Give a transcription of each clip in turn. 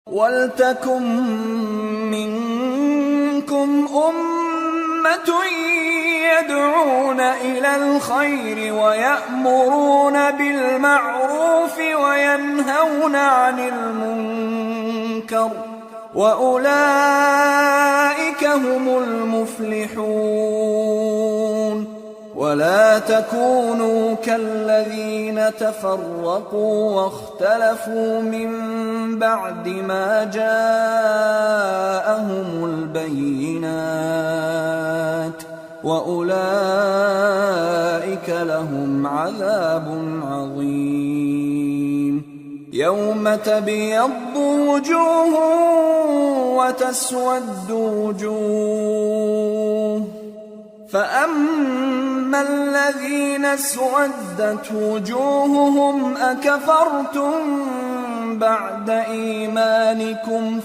वल्तकुम मिनकुम उम्मतुन यदऊन इलल खैरि व यअमुरून बिल मअरूफ व यनहौन अनिल मुनकर व उलाइक हुमुल मुफ्लिहून वला तकूनू कल्लज़ीन तफ़र्रक़ू वख्तलफ़ू मिन बअदि मा जाअहुमुल बय्यिनात व उलाइक लहुम अज़ाबुन अज़ीम। यौम तबियद्दु वुजूहुन व तस्वद्दु वुजूह فأما الذين اسودت وجوههم أكفرتم بعد إيمانكم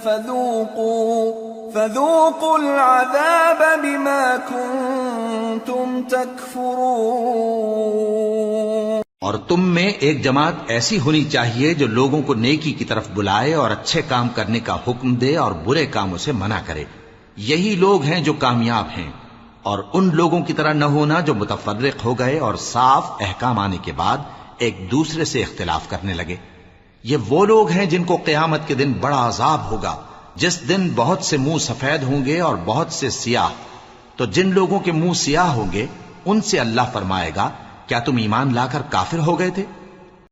فذوقوا العذاب بما كنتم تكفرون। और तुम में एक जमात ऐसी होनी चाहिए जो लोगों को नेकी की तरफ बुलाए और अच्छे काम करने का हुक्म दे और बुरे कामों से मना करे। यही लोग हैं जो कामयाब हैं। और उन लोगों की तरह न होना जो मुतफर्रिक हो गए और साफ अहकाम आने के बाद एक दूसरे से इख्तिलाफ करने लगे। ये वो लोग हैं जिनको क़यामत के दिन बड़ा अजाब होगा, जिस दिन बहुत से मुंह सफेद होंगे और बहुत से सियाह। तो जिन लोगों के मुंह सियाह होंगे उनसे अल्लाह फरमाएगा, क्या तुम ईमान लाकर काफिर हो गए थे?